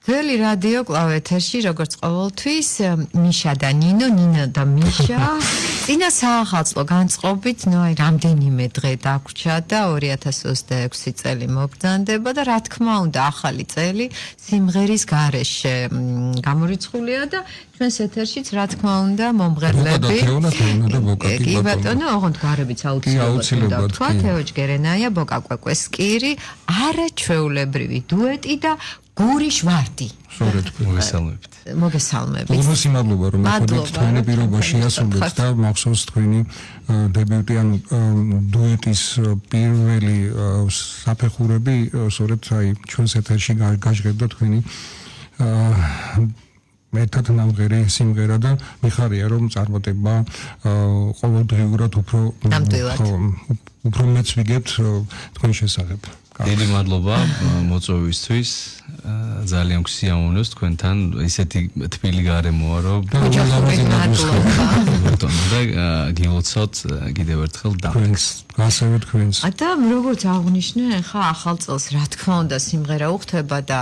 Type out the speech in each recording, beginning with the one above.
ძველი რადიო კლავეთერში, როგორც ყოველთვის, მიშა და ნინო და მიშა წინა საახალწლო განწყობით, რამდენიმე დღე დაგვრჩა და 2026 წელი მოგრძანდება და რა თქმა უნდა, ახალი წელი სიმღერის გარეშე გამორიცხულია და ჩვენს ეთერშიც რა თქმა უნდა მომღერლები. კი ბატონო, ოღონდ გარებიც აუცილებლად თქვა, თეო ჯგერენაია, ბოკა კვეკვესკირი, არაჩვეულებრივი დუეტი და გურიშ ვარდი. მოგესალმებით. მოგესალმებით. უღრესი მადლობა რომ მოხდით თქვენი პირობაში ასრულეთ და მახსოვს თქვენი დებიუტი ან დუეტის პირველი საფეხურები, სწორედ აი ჩვენს ეთერში გაჟღერდა თქვენი ერთად ნამღერი სიმღერა და მიხარია რომ წარმატება ყოველდღიურად უფრო მეც ვიგებთ თქვენ შესახებ. დიდი მადლობა მოწვევისთვის. ძალიან გვსიამოვნოს თქვენთან ისეთი თბილი გარემოა რომ გილოცავთ კიდევ ერთხელ დაფიქს. ასევე თქვენს. და როგორც აღვნიშნე, ხა ახალ წელს რა თქმა უნდა სიმღერა უხდება და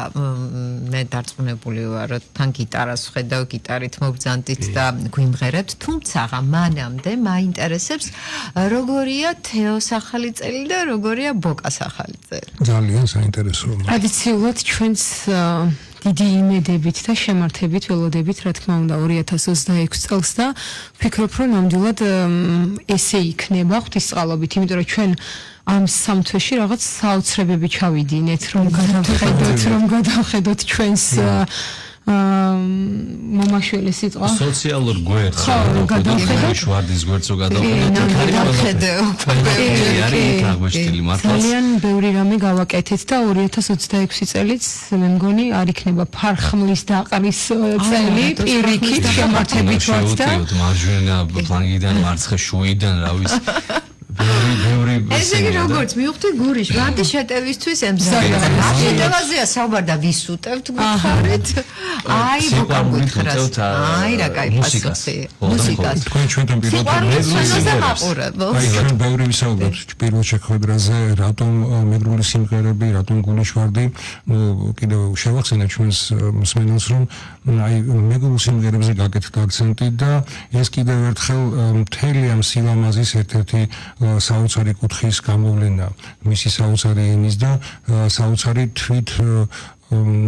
მე დარწმუნებული ვარ რომ თან გიტარას ვხედავ, გიტარით მოგძანდით და გვიმღერებთ, თუმცა მანამდე მაინტერესებს როგორია თეოს ახალი წელი და როგორია ბოკას ახალი წელი. ძალიან საინტერესოა. ტრადიციულად ჩვენს დიდი იმედებით და შემართებით ველოდებით, რა თქმა უნდა 2026 წელს და ვფიქრობ, რომ ნამდვილად ესე იქნება ღვთისწყალობით, იმიტომ რომ ჩვენ ამ სამთვეში რაღაც საოცრებები ჩავიდინეთ, რომ გადავხედოთ ჩვენს მომაშველი სიტყვა სოციალურ გვერდს გადავხედოთ ვარდის გვერდს ძალიან ბევრი რამე გავაკეთეთ და 2026 წელიც მე მგონი არ იქნება ფარხმლის დაყრის წელი პირიქით შემართებით ვართ და მარჯვენა ფლანგიდან მარცხე შუიდან რა ვიცი ესე იგი როგორც მივხვდი გურიშ ვარდი შეტევისთვის ემსახურება. ამ შეტევაზეა საუბარი და ვისუტევთ გითხარით. აი მოგყვით. აი რა кай პასუხი. მუსიკას. თქვენ ჩვენთან პირდაპირ აი ჩვენ ბევრი ვისაუბრებთ პირველ შეხვედრაზე, რატომ მეგრული სიმღერები, რატომ გურიშ ვარდი, კიდევ შევახსენე ჩვენს მსმენელს რომ აი მეგრულ სიმღერებზე გაკეთდა აქცენტი და ეს კიდევ ერთხელ მთელი ამ სილამაზის ერთ-ერთი საოცარი კუთხის გამოვლენა მისი საოცარი ენის და საოცარი თვით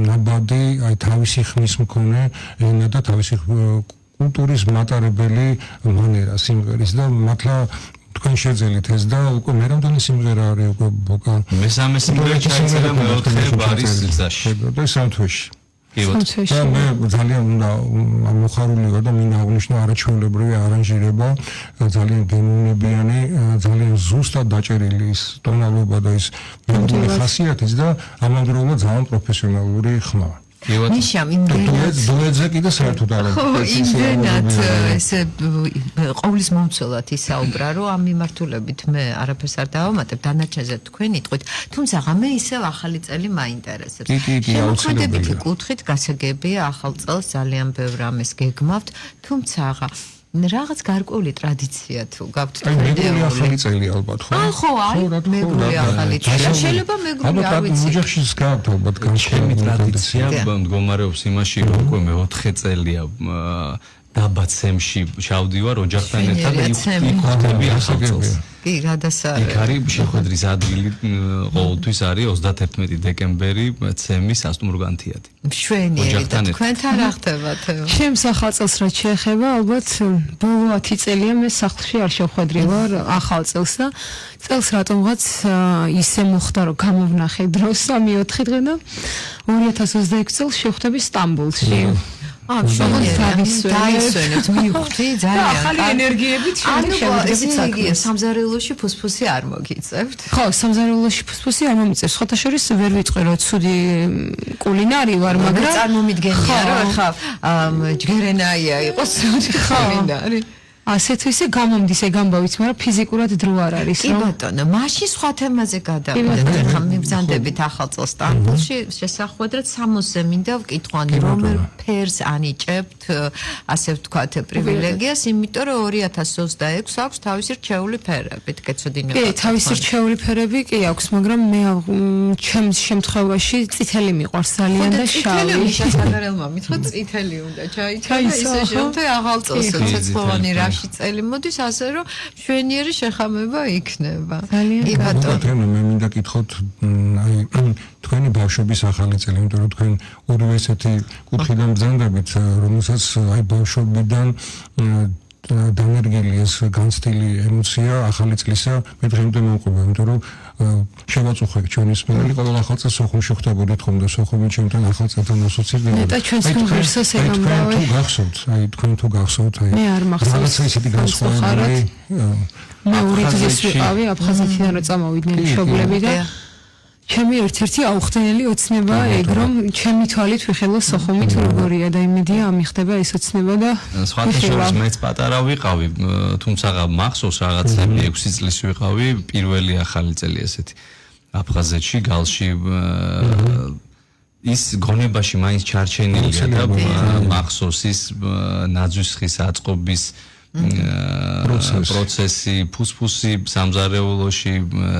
ნაბადი აი თავისი ხმის მქონე ენა და თავისი კულტურის მატარებელი მანერა სიმღერის და მართლა თქვენ შეძელით ეს და უკვე მე რამდენი სიმღერა არის უკვე ბოკა მესამე სიმღერა ჩაიწერა მეოთხე ბარის წლებში და სამთვეში სამთვეში მე ძალიან მოხარული ვარ და მინდა აღვნიშნო არაჩვეულებრივი არანჟირება ძალიან გემოვნებიანი ძალიან ზუსტად დაჭერილი ის ტონალობა და ის ხასიათის და ამავდროულად ძალიან პროფესიონალური ხმა მიშა იმდენად დუეტზე კიდე საერთოდ არ არის იმდენად ესე ყოვლის მომცველად ისაუბრა რომ ამ მიმართულებით მე არაფერს არ დავამატებ დანარჩენზე თქვენ იტყვით თუმცა მე ისევ ახალი წელი მაინტერესებს შემოქმედებითი კუთხით გასაგებია ახალ წელს ძალიან ბევრ რამეს გეგმავთ თუმცა რაღაც გარკვეული ტრადიცია თუ გაქვთ მეგრული ახალი წელი ალბათ ხო არის მეგრული ახალი წელი შეიძლება მეგრული არ ვიცი ოჯახშიც გაქვთ ალბათ განსხვავებული ტრადიცია მდგომარეობს იმაში რომ უკვე მეოთხე წელია დაბაცემში ჩავდივარ ოჯახთან ერთად და იხდები ახალ წელს კი გადასარევ იქ არის შეხვედრის ადგილი ყოველთვის არის 31 დეკემბერი ცემის სასტუმროგანთიადი მშვენიერი და თქვენთან რა ხდება თეო ჩემს ახალ წელს რაც შეეხება ალბათ ბოლო 10 წელია მე სახლში არ შევხვედრი ვარ ახალ წელს და წელს რატომღაც ისე მოხდა რომ გამოვნახე დროს 3-4 დღე და 2026 წელს შევხვდები სტამბოლში დაისვენებთ მივხვდი ძალიან ახალი ენერგიებით შემოგვიძებთ საქმეს სამზარეულოში ფუსფუსი არ მოგიწევთ ხო სამზარეულოში ფუსფუსი არ მომიწევს სხვათა შორის ვერ ვიტყვი რომ ცუდი კულინარი ვარ მაგრამ წარმომიდგენია რომ ხა ჯგერენაია იყოს ცუდი კულინარი ასე თუ ისე გამომდის ეგ ამბავიც, მაგრამ ფიზიკურად დრო არ არის, კი ბატონო, მაშინ სხვა თემაზე გადავიდეთ. ახლა მიბრძანდებით ახალ წელს სტამბოლში, შესახვედრად 60-ზე მინდა ვკითხვანი, რომელ ფერს ანიჭებთ, ასე ვთქვათ, პრივილეგიას, იმიტომ რომ 2026 აქვს თავისი რჩეული ფერებით, გეცოდინებათ. კი, თავისი რჩეული ფერები კი აქვს, მაგრამ მე ჩემს შემთხვევაში წითელი მიყვარს ძალიან და შავი. წითელი შესაძლოა მithot წითელი უნდა ჩაიჭრა ისე შემთხვევაში აღალ წელს ცეცხლოვანი რაში წელი მოდის, ასე რომ შვენიერი შეხამება იქნება. ძალიან ბატონო, მე მინდა კითხოთ, აი თქვენი ბავშვობის ახალი წელი, იმიტომ რომ თქვენ ორივე ესეთი კუთხიდან ბრძანდებით, რომელსაც აი ბავშვობიდან დანერგილი ეს განცდილი ემოცია ახალი წლისა მე დღემდე მომყვება, იმიტომ რომ შევაწუხე ჩვენი სმენელი ყველა ახალ წელს სოხუმში ხვდებოდით ხომ და სოხუმი ჩემთან ახალ წელთან ასოცირდებოდა. და ჩვენს უნივერსიტეტს ეგამრავე. თუ გახსოვთ, აი თქვენ თუ გახსოვთ, აი მე არ მახსოვს. რაღაცა ისეთი განსხვავებული. მე 2000-ს ვიყავი აფხაზეთიდან რა წამოვიდნენ მშობლები და ჩემი ერთ-ერთი აუხსნელი ოცნება ეგ რომ ჩემი თვალით ვიხელო სოხუმით როგორია და იმედია ამიხდება ეს ოცნება და სხვათა შორის მეც პატარა ვიყავი, თუმცა მახსოვს რაღაც 6 წლის ვიყავი, პირველი ახალი წელი ესეთი აფხაზეთში გალში ის გონებაში მაინც ჩარჩენილია და მახსოვს ის ნაძვის ხის აწყობის პროცესი, ფუსფუსი სამზარეულოში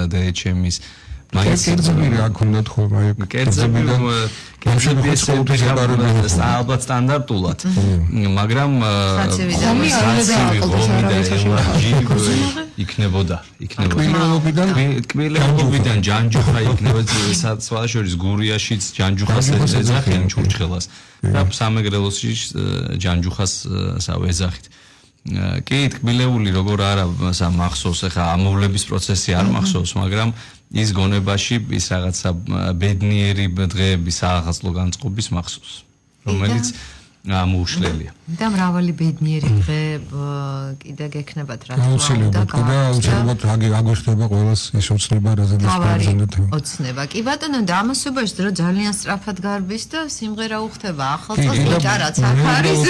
დეჩემის მაინც კერძები რა ქონდათ ხოლმე აი კერძები ალბათ სტანდარტულად მაგრამ იქნებოდა კბილობიდან ჯანჯუხა იქნებოდა სხვა შორის გურიაშიც ჯანჯუხას ეძახიან ჩურჩხელას და სამეგრელოსში ჯანჯუხას ვეძახით კი თკბილეული როგორ არა მახსოვს ახლა ამოვლების პროცესი არ მახსოვს მაგრამ ის გონებაში ის რაღაცა ბედნიერი დღეების საახალწლო განწყობის მახსოვს რომელიც ამოუშლელია და მრავალი ბედნიერი დღე კიდე გექნებათ რა თქმა უნდა და უცებად აგიხდება ყველას ის ოცნება რაზეც პრეზიდენტი ოცნება კი ბატონო და ამასობაში დრო ძალიან სწრაფად გარბის და სიმღერა უხდება ახალწელს ბიჭარაც აქ არის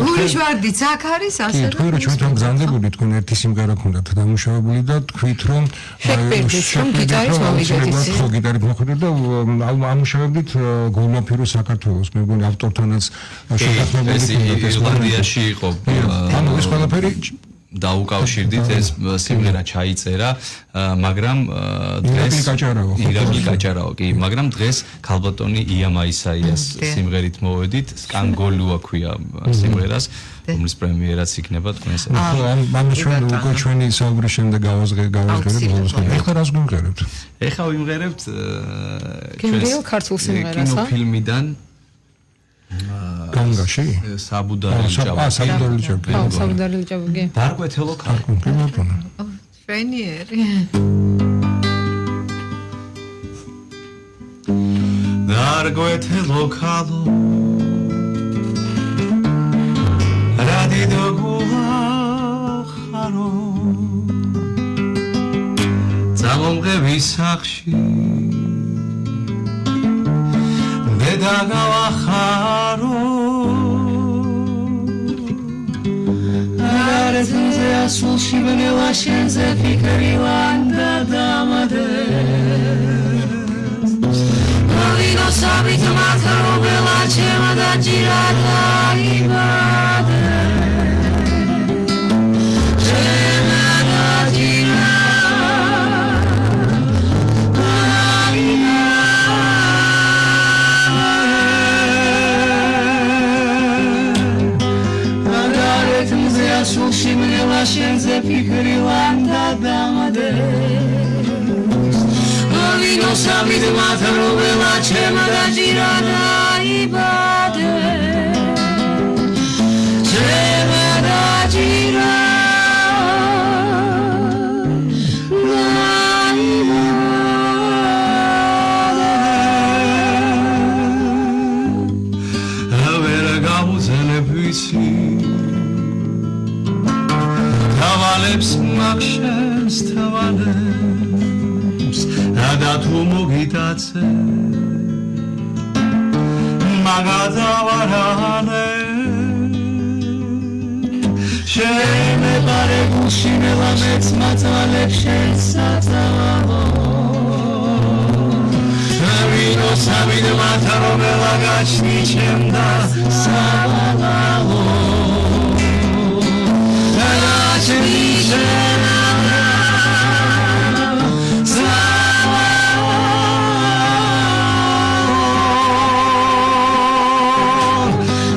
გურიშვარდიც აქ არის ასე რომ თქვენ ჩვენთან ბრძანდებოდით თქვენ ერთი სიმღერა გქონდათ დამუშავებული და თქვით რომ გიტარის მოვიდეთ ხო გიტარით მოხვდით და ამუშავებდით გულმაფირო საქართველოს მე მგონი ავტორთანაც ეს ირლანდიაში იყო ანუ ეს ყველაფერი დაუკავშირდით ეს სიმღერა ჩაიწერა მაგრამ დღეს ირაკლი გაჭარაო კი მაგრამ დღეს ქალბატონი იამა ისაიას სიმღერით მოვედით სკანგოლუა ქვია სიმღერას რომლის პრემიერაც იქნება თქვენს ამ ჩვენ უკვე ჩვენი საუბრის შემდეგ გავაზღერებთ ეხლა რას გვიმღერებთ ეხლა ვიმღერებთ ჩვენს ქართულ სიმღერას კინოფილმიდან განგაში საბუდარი ჭაბუკი საბუდარი ჭაბუკი დარკვეთელო ქალო შვენიერი დარკვეთელო ქალო რადიდო გულახარო წამომღები სახში დაგავახარო არეთზე ასულში ბნელა შენზე ფიქრი ლანდა დამადეს მოვინო საბით მათრო ბელა ჩემა და ჯირადა იბადე ჩემა და სულში მნელა შენზე ფიქრი ლანდა დამადეს მოვინო საბით მათრო ბელა ჩემა და ჯირადა იბადე ჩემა და ჯირადა ვერა გამუზენებ ვიცი თვალებს მაგშენს თვალებს და თუ მოგიტაცე მაგაზავარანე შემეყარე გულში მელამეც მაწვალებს შენს საწავალო ვინო სამიდმა თარომელა გაჩნი ჩემდა სავალალო გაჩნი ჩემდა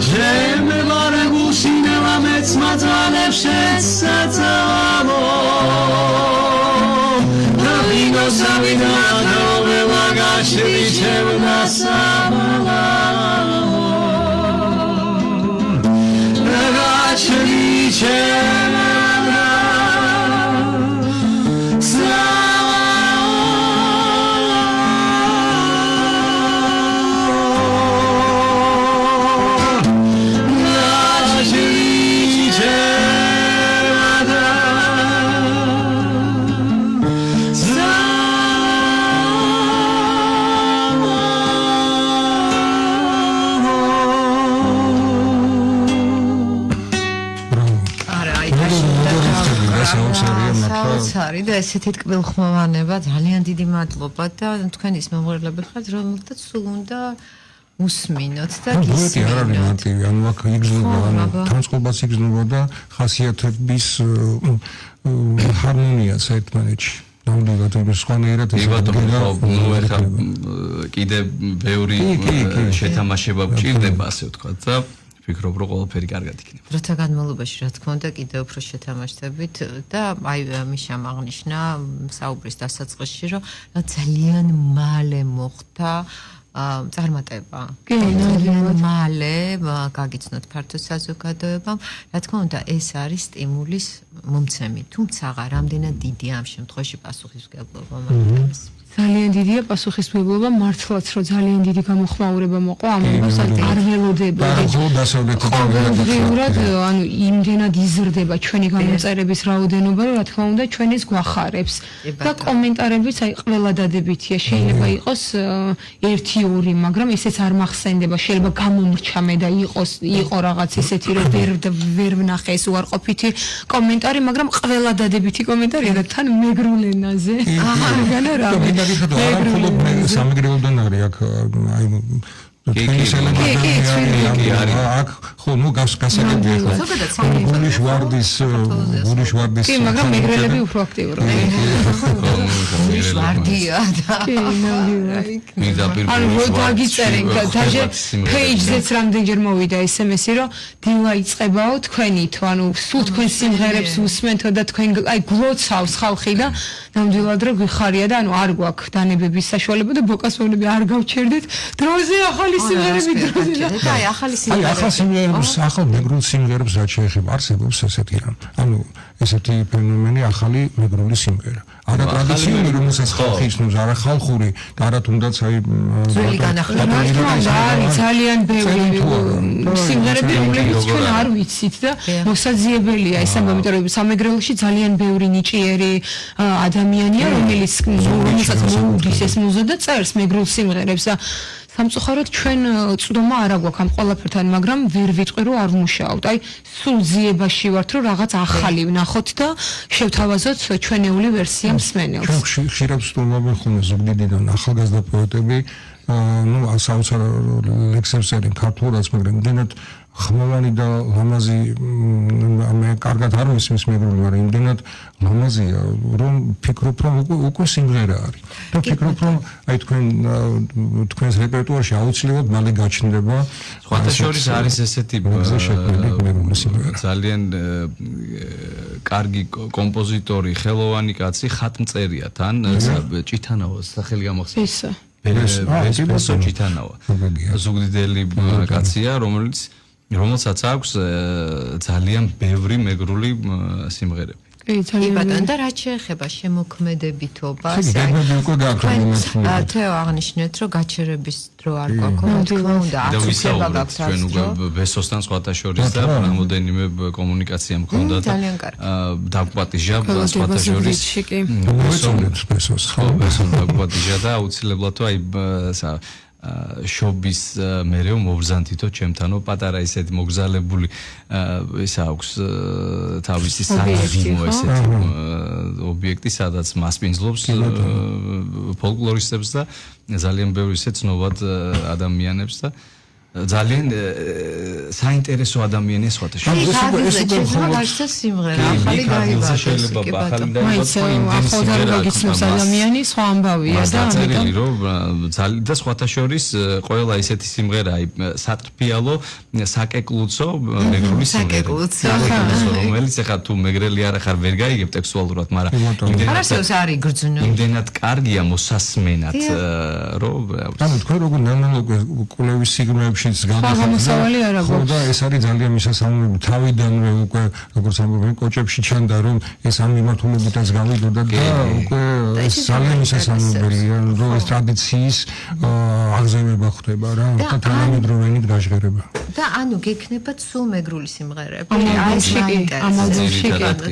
შემეყარე გულში მელამეც მაწვალებს შენს საწავალო ვინო სამიდმა თარომელა გაჩნი ჩემდა სავალალო გაჩნი ჩემდა საოცარი და ესეთი ტკბილხმოვანება ძალიან დიდი მადლობა და თქვენის მომღერლები ხართ რომელთაც სულ უნდა უსმინოთ და გისმინოთ. არ არის მარტივი, ანუ აქ იგრძნობა, ანუ თანწყობაც იგრძნობა და ხასიათების ჰარმონიაც ერთმანეთში. ნამდვილად სხვანაირად ეს ახლა კიდე ბევრი შეთამაშება გჭირდება ასე ვთქვათ და ვფიქრობ რომ ყველაფერი კარგად იქნება. დროთა განმავლობაში რა თქმა უნდა კიდევ უფრო შეთამაშდებით და აი მიშამ აღნიშნა საუბრის დასაწყისში რომ ძალიან მალე მოხდა წარმატება. ძალიან მალე გაგიცნოთ ფართო საზოგადოებამ. რა თქმა უნდა ეს არის სტიმულის მომცემი, თუმცა რამდენად დიდი ამ შემთხვევაში პასუხისმგებლობა მაგას. ძალიან დიდია პასუხისმგებლობა მართლაც რომ ძალიან დიდი გამოხმაურება მოყვა ამას არ ველოდება ყოველდღიურად ანუ იმდენად იზრდება ჩვენი გამოწერების რაოდენობა რომ რა თქმა უნდა ჩვენ ეს გვახარებს და კომენტარებიც აი ყველა დადებითია შეიძლება იყოს 1-2 მაგრამ ესეც არ მახსენდება შეიძლება გამომრჩამე და იყო რაღაც ესეთი რომ ვერ ვნახე ეს უარყოფითი კომენტარი მაგრამ ყველა დადებითი კომენტარია და თან მეგრულ ენაზე აღარა რა სამეგრელოდან არის აქ აი აქ ხო ნუ გასაგებია ხო გულიშვარდის კი მაგრამ მეგრელები უფრო აქტიურობენ გულიშვარდია ანუ რო დაგიწერენ დაჟე პეიჯზეც რამდენჯერ მოვიდა SMS-ი რომ დილა იწყებაო თქვენით ანუ სულ თქვენ სიმღერებს უსმენთო და თქვენ აი გლოცავს ხალხი და ნამდვილად რომ გიხარია და ანუ არ გვაქვს დანებების საშუალება და ბოკასოვნები არ გავჩერდით დროზე ახალი სიმღერები დროზე და აი ახალი სიმღერები ახალ სიმღერებს ახალ მეგრულ სიმღერებს რაც შეეხება არსებობს ესეთი რამ ანუ ესეთი ფენომენი ახალი მეგრული სიმღერა არა ტრადიციული რომელსაც ხალხი ისნობს არა ხალხური და არა თუნდაც აი ძველი განახლება არის ძალიან ბევრი სიმღერები რომლებიც ჩვენ არ ვიცით და მოსაძიებელია ეს ამიტომ რომ სამეგრელოში ძალიან ბევრი ნიჭიერი ადამიანია რომელსაც მოუდის ეს მუზა და წერს მეგრულ სიმღერებს და სამწუხაროდ ჩვენ წვდომა არ აგვაქვს ამ ყველაფერთან მაგრამ ვერ ვიტყვი რომ არ ვმუშაობთ აი სულ ძიებაში ვართ რომ რაღაც ახალი ვნახოთ და შევთავაზოთ ჩვენეული ვერსია მსმენელს ჩვენ ხშირად ვსტუმრობენ ხოლმე ზუგდიდიდან ახალგაზრდა პოეტები ну საოცარ ლექსებს წერენ ქართულადაც მაგრამ იმდენად ხმოვანი და ლამაზი მე კარგად არ მისმის მეგრული მაგრამ იმდენად ლამაზია რომ ფიქრობ რომ უკვე სიმღერა არის და ფიქრობ რომ აი თქვენს რეპერტუარში აუცილებლად მალე გაჩნდება სხვათა შორის არის ესეთი ძალიან კარგი კომპოზიტორი ხელოვანი კაცი ხატმწერია თან ჭითანაოს სახელი გამახსენდა ბესო ჭითანავა ზუგდიდელი კაცია რომელსაც აქვს ძალიან ბევრი მეგრული სიმღერები. კი ბატონო და რაც შეეხება შემოქმედებითობას თეო აღნიშნეთ რომ გაჩერების დრო არ გვაქვს თქმა უნდა და ვისაუბრეთ ჩვენ უკვე ბესოსთან სხვათა შორის და რამოდენიმე კომუნიკაცია მქონდა და დაგვპატიჟა სხვათა შორის ბესოს ხო ბესოს დაგვპატიჟა და აუცილებლად აი შობის მერეო მობრძანთითო ჩემთანო პატარა ისეთი მოგზალებული ეს აქვს თავისი საგიმო ესეთი ობიექტი სადაც მასპინძლობს ფოლკლორისტებს და ძალიან ბევრი ისეთ ცნობად ადამიანებს და ძალიან საინტერესო ადამიანია სხვათა შორის. შეიძლება ახალი გაიგიცნოს ადამიანი სხვა ამბავია და ამიტომ ძალიან და სხვათა შორის ყველა ისეთი სიმღერა სატრფიალო საკეკლუცო მეგრული სიმღერა რომელიც ახლა თუ მეგრელი არ ახარ ვერ გაიგებ ტექსტუალურად მაგრამ იმდენად კარგია მოსასმენად რომ ანუ თქვენ როგორ ნამდვილად კვლევის სიგნალებში გამოსავალი არა ხო და ეს არის ძალიან მისასალმები თავიდანვე უკვე როგორც ამბობენ კოჭებში ჩანდა რომ ეს ამ მიმართულებითაც გავიდოდა და უკვე ეს ძალიან მისასალმებელია რომ ეს ტრადიციის აღზევება ხდება რა და თანამედროვეობით გაჟღერება და ანუ გექნება სულ მეგრული სიმღერები აი ეს ამაზონში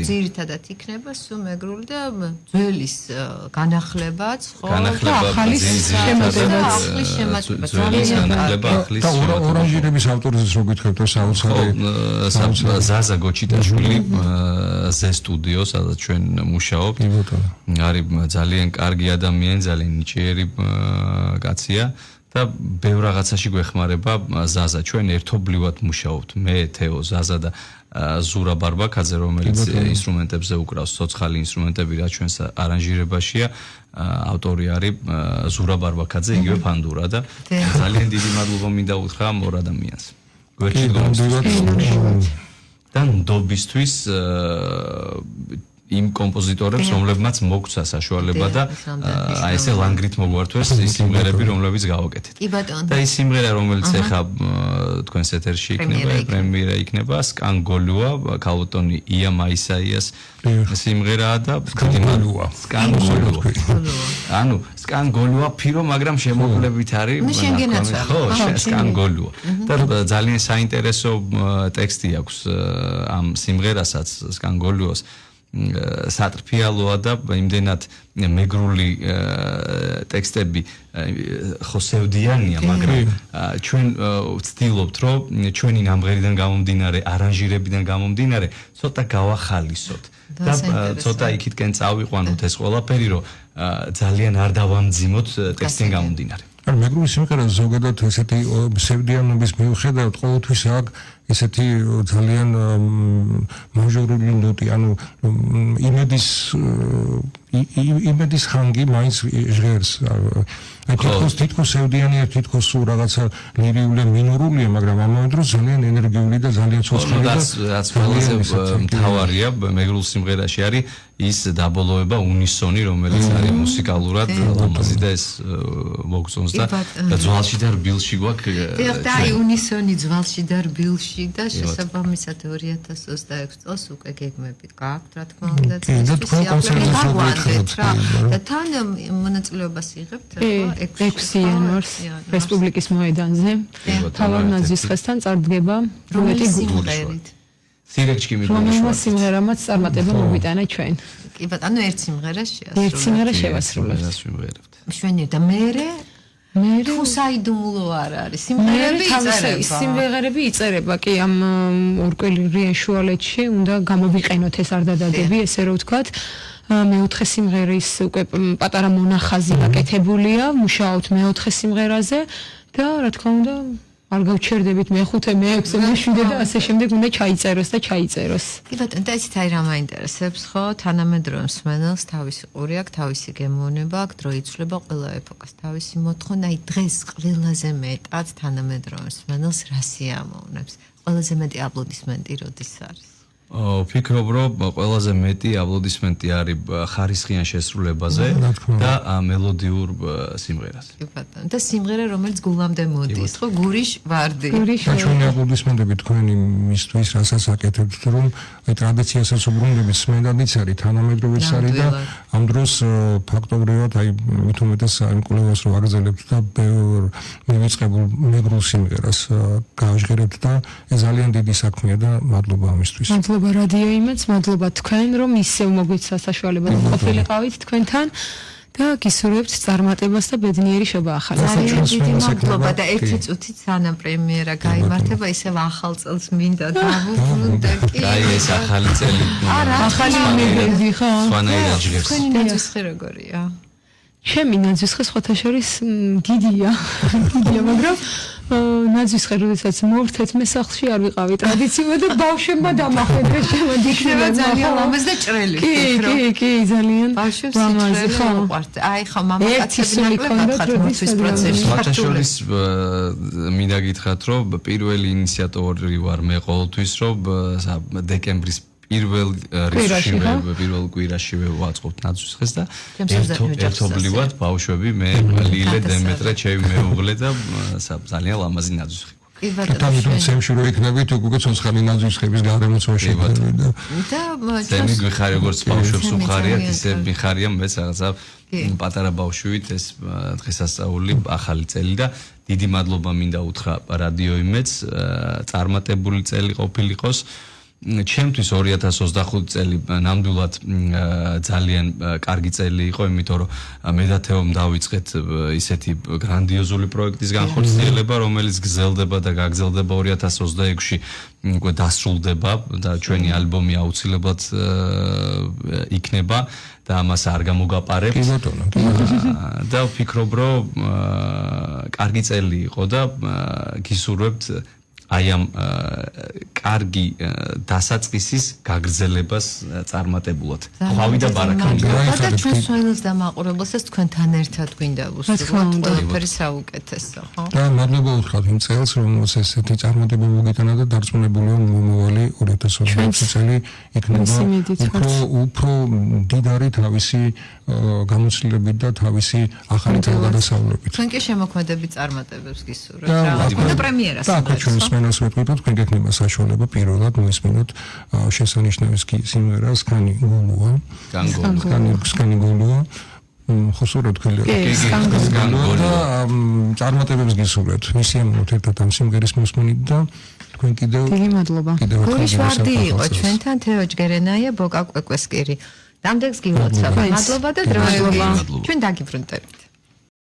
ძირითადად იქნება სულ მეგრული და ძველის განახლებაც ხო და ახალი შემოწმება ახლის ორანჟირების ავტორებს რო გითხრათ ეს საოცარი ზაზა გოჩიტაშვილი ზე სტუდიო სადაც ჩვენ მუშაობთ არის ძალიან კარგი ადამიანი ძალიან ნიჭიერი კაცია და ბევრ რაღაცაში გვეხმარება ზაზა ჩვენ ერთობლივად მუშაობთ მე თეო ზაზა და ზურა ბარბაკაძე რომელიც ინსტრუმენტებზე უკრავს ცოცხალი ინსტრუმენტები რაც ჩვენს არანჟირებაშია ავტორი არის ზურა ბარბაკაძე იგივე ფანდურა და ძალიან დიდი მადლობა მინდა უთხრა ამ ორ ადამიანს გვერდში გომს და ნდობისთვის იმ კომპოზიტორებს რომლებმაც მოგცა საშუალება და აი ესე ლანგრით მოგვართვეს ის სიმღერები რომლებიც გავაკეთეთ და ის სიმღერა რომელიც ახლა თქვენს ეთერში იქნება პრემიერა იქნება სკანგოლუა ქალბატონი ია მაისაიას სიმღერაა და სკანგოლუა ანუ სკანგოლუა ფირო მაგრამ შემოკლებით არის ხო სკანგოლუა და ძალიან საინტერესო ტექსტი აქვს ამ სიმღერასაც სკანგოლუას სატრფიალოა და იმდენად მეგრული ტექსტები ხოსევდიანია მაგრამ ჩვენ ვცდილობთ რომ ჩვენი ნამღერიდან გამომდინარე არანჟირებიდან გამომდინარე ცოტა გავახალისოთ და ცოტა იქითკენ წავიყვანოთ ეს ყველაფერი რომ ძალიან არ დავამძიმოთ ტექსტიდან გამომდინარე ანუ მეგრული სიმღერა ზოგადად ესეთი ფსევდიანობის მიუხედავად ყოველთვის აქვს ესეთი ძალიან მაჟორული ნოტი ანუ იმედის ხანგი მაინც ჟღერს თითქოს სევდიანია თითქოს სულ რაღაცა ლირიულია მინორულია მაგრამ ამავე დროს ძალიან ენერგიული და ძალიან ცოცხალი და რაც ყველაზე მთავარია მეგრულ სიმღერაში არის ის დაბოლოება უნისონი რომელიც არის მუსიკალურად ლამაზი და ეს მოგწონს და ძვალში და რბილში გვაქვს და აი უნისონი ძვალში და რბილში და შესაბამისად 2026 წელს უკვე გეგმებით გააქვთ რა თქმა უნდა და თან მონაწილეობას იღებთ 6 იანვარს რესპუბლიკის მოედანზე თავარ ნაძვისხესთან წარდგება რუეტი სიმღერით სირექჩი რომელმაც სიმღერამაც წარმატება მოგვიტანა ჩვენ კი ბატონო ერთ სიმღერას ერთ სიმღერა შევასრულებთ მშვენიერ და მერე თუ საიდუმლო არ არის სიმღერები იწერება კი ამ ორკვირიან შუალედში უნდა გამოვიყენოთ ეს არდადადები ესე რომ ვთქვათ მეოთხე სიმღერის უკვე პატარა მონახაზი გაკეთებულია მუშაობთ მეოთხე სიმღერაზე და რა თქმა უნდა არ გავჩერდებით მე-5, მე-6, მე-7 და ასე შემდეგ უნდა ჩაიწეროს და ჩაიწეროს. კი ბატონო, და ისიც აი რა მაინტერესებს ხო? თანამედროვე მსმენელს თავისი ყური აქვს, თავისი გემოვნება აქვს, დრო იცვლება ყველა ეპოქას, თავისი მოთხოვნა, აი დღეს ყველაზე მეტად თანამედროვე მსმენელს რა სიამოვნებს? ყველაზე მეტი აპლოდისმენტი როდის არის? ვფიქრობ, რომ ყველაზე მეტი აპლოდისმენტი არის ხარისხიან შესრულებაზე და მელოდიურ სიმღერაზე. კი ბატონო, და სიმღერა რომელიც გულამდე მოდის, ხო, გურიშ ვარდი. ჩვენი აპლოდისმენტები თქვენი მისთვის რასაც აკეთებთ, რომ აი ტრადიციასაც უბრუნდებით სმენდადიც არის, თანამედროვეც არის და ამ დროს ფაქტობრივად აი მით უმეტეს იმ კვლევას რო აგრძელებთ და ბევრ მივიწყებულ მეგრულ სიმღერას გააჟღერებთ და ეს ძალიან დიდი საქმეა და მადლობა ამისთვის. მადლობა რადიო იმედს, მადლობა თქვენ, რომ ისევ მოგვიცა საშუალება რომ ყოფილიყავით თქვენთან და გისურვებთ წარმატებას და ბედნიერი შობა ახალი. ძალიან დიდი მადლობა და ერთი წუთით სანამ პრემიერა გაიმართება, ისევ ახალ წელს მინდა დავუბრუნდე კი. აი ეს ახალი წელი. არა, ახალი იმედები ხო? სვანაირად ჟღერს. თქვენი ნაძვისხი როგორია? ჩემი ნაძვისხი სხვათა შორის დიდია, მაგრამ ნაძვისხი როდესაც მოვრთეთ მე სახლში არ ვიყავი ტრადიციულად და ბავშვებმა დამახვედრეს შემოდიხება ძალიან ლამაზ და ჭრელი. კი, ძალიან ბავშვებს ლამაზი ხო? უყვართ. აი ხო მამაკაცები ნაკლებად ხართ მოწვის პროცესში. სხვათა შორის მინდა გითხრათ, რომ პირველი ინიციატორი ვარ მე ყოველთვის, რომ დეკემბრის პირველ კვირაშივე ვაწყობთ ნაძვისხეს და ერთობლივად ბავშვები მე ლილე დემეტრე ჩემი მეუღლე და ძალიან ლამაზი ნაძვისხი. თვითონ სემში რო იქნებით უკვე ცოცხალი ნაძვისხების გარემოც ვაშეკავდი და ზემი გვიხარი როგორც ბავშვებს უხარიათ ისე მიხარია მეც რაღაცა პატარა ბავშვით ეს დღესასწაული ახალი წელი და დიდი მადლობა მინდა უთხრა რადიო იმედს წარმატებული წელი ყოფილიყოს ჩემთვის 2025 წელი ნამდვილად ძალიან კარგი წელი იყო, იმიტომ რომ მე და თეომ დავიწყეთ ისეთი გრანდიოზული პროექტის განხორციელება, რომელიც გრძელდება და გაგრძელდება 2026-ში უკვე დასრულდება და ჩვენი ალბომი აუცილებლად იქნება და ამას არ გამოგაპარებთ. და ვფიქრობ, რომ კარგი წელი იყო და გისურვებთ აი ამ კარგი დასაწყისის გაგრძელებას წარმატებულად. ხვავი და ბარაკა. და ჩვენ სვენელს დამაყურებელსაც თქვენთან ერთად გვინდა ვუსურვოთ ყველაფერი საუკეთესო, ხო? და მადლობა უთხრათ იმ წელს, რომელსაც ესეთი წარმატება მოგიტანა და დარწმუნებული ვარ მომავალი 2026 წელი იქნება უფრო მდიდარი თავისი გამოცდილებით და თავისი ახალი თავგადასავლებით. თქვენ კი შემოქმედებით წარმატებებს გისურვებთ. და პრემიერას მენას ვეთქვით, თქვენ გექნება საშუალება პირველად მოისმინოთ შესანიშნავი სიმღერა სკანი გოლუა. სკანი გოლუა. ხოსურა თქვენ და წარმატებებს გისურვებთ. მისიამოვნოთ ერთად ამ სიმღერის მოსმენით და თქვენ კიდევ დიდი მადლობა. გულშვარდი იყო ჩვენთან თეო ჯგერენაია ბოკა კვეკვესკირი. დამდეგს გილოცავ. მადლობა და დროებით. ჩვენ დაგიბრუნდებით.